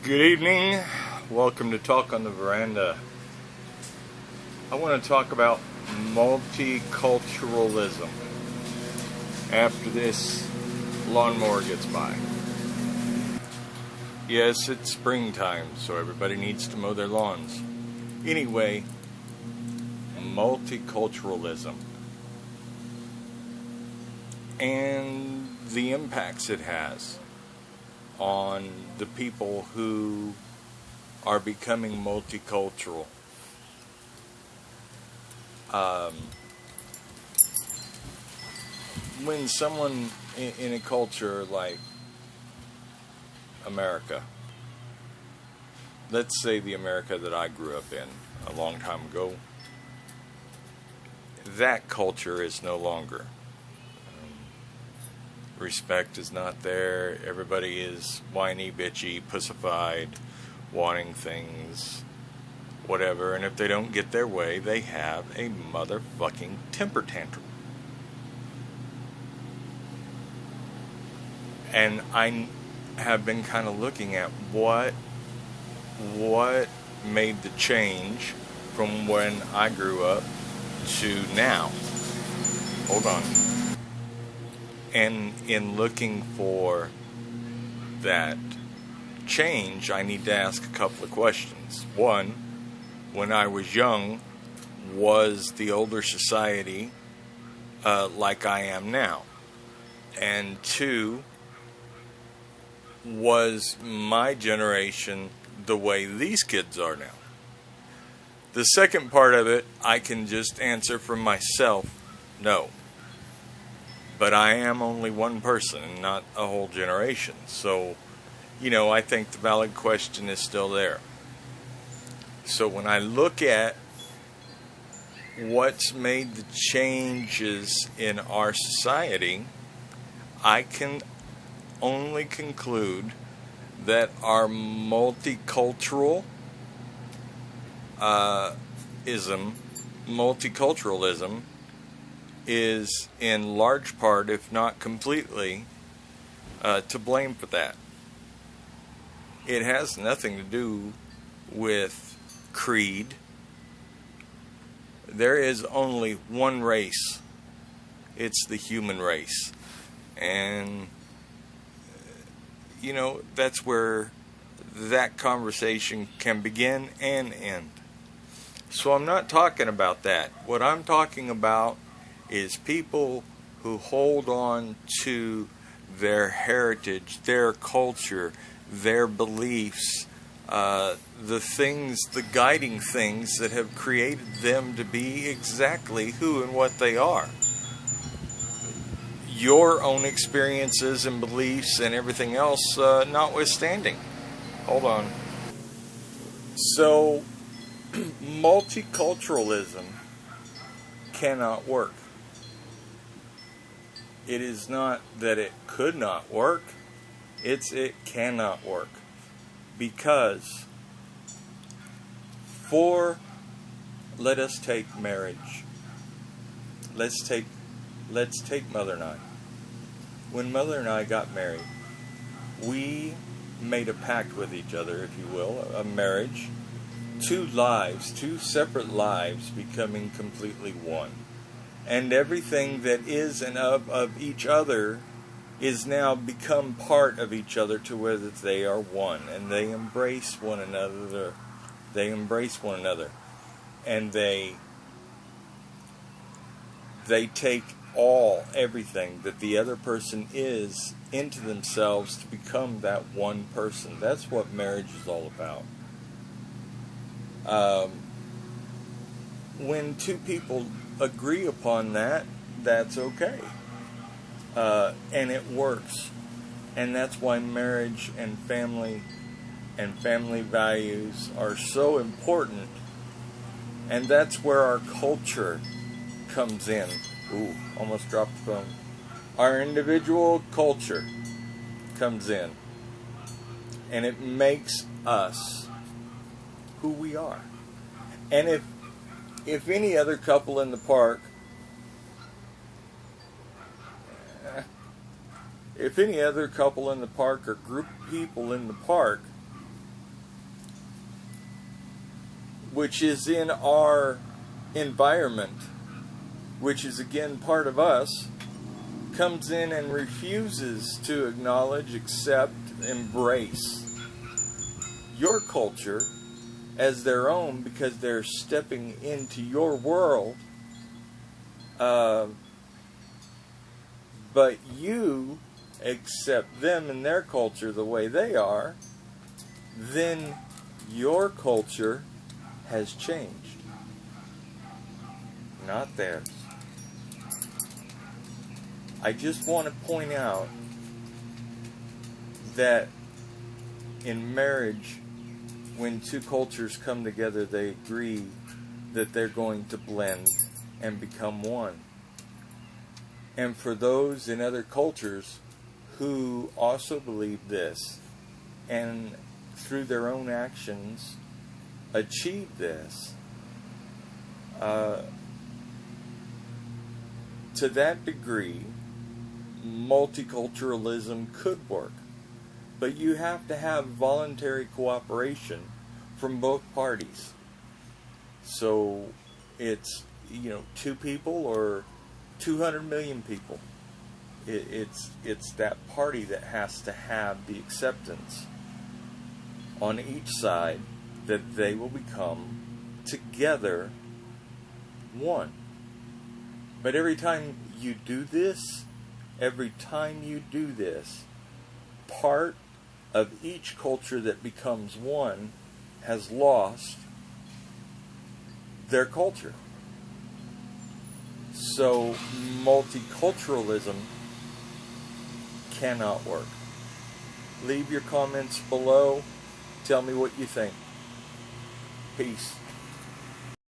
Good evening. Welcome to Talk on the Veranda. I want to talk about multiculturalism after this lawnmower gets by. Yes, it's springtime, so everybody needs to mow their lawns. Anyway, multiculturalism and the impacts it has on the people who are becoming multicultural. When someone in a culture like America, let's say the America that I grew up in a long time ago, that culture is no longer. Respect is not there. Everybody is whiny, bitchy, pussified, wanting things, whatever. And if they don't get their way, they have a motherfucking temper tantrum. And I have been kind of looking at what made the change from when I grew up to now. Hold on. And in looking for that change, I need to ask a couple of questions. One, when I was young, was the older society like I am now? And two, was my generation the way these kids are now? The second part of it, I can just answer for myself, no. But I am only one person, not a whole generation. So, I think the valid question is still there. So when I look at what's made the changes in our society, I can only conclude that our multiculturalism is in large part, if not completely, to blame for that. It has nothing to do with creed. There is only one race. It's the human race. And, that's where that conversation can begin and end. So I'm not talking about that. What I'm talking about is people who hold on to their heritage, their culture, their beliefs, the guiding things that have created them to be exactly who and what they are. Your own experiences and beliefs and everything else notwithstanding. Hold on. So, multiculturalism cannot work. It is not that it could not work, it cannot work. Because let us take marriage. Let's take Mother and I. When Mother and I got married, we made a pact with each other, if you will, a marriage, two separate lives becoming completely one. And everything that is and of each other is now become part of each other to where that they are one. And they embrace one another. And they take everything that the other person is into themselves to become that one person. That's what marriage is all about. When two people agree upon that, that's okay. And it works. And that's why marriage and family values are so important. And that's where our culture comes in. Ooh, almost dropped the phone. Our individual culture comes in. And it makes us who we are. And if any other couple in the park If any other couple in the park or group of people in the park which is in our environment, which is again part of us, comes in and refuses to acknowledge, accept, embrace your culture as their own because they're stepping into your world, but you accept them and their culture the way they are, then your culture has changed, not theirs. I just want to point out that in marriage, when two cultures come together, they agree that they're going to blend and become one. And for those in other cultures who also believe this, and through their own actions achieve this, to that degree, multiculturalism could work. But you have to have voluntary cooperation from both parties. So it's, 2 people or 200 million people. It's that party that has to have the acceptance on each side that they will become together one. But every time you do this, part of each culture that becomes one has lost their culture. So multiculturalism cannot work. Leave your comments below. Tell me what you think. Peace.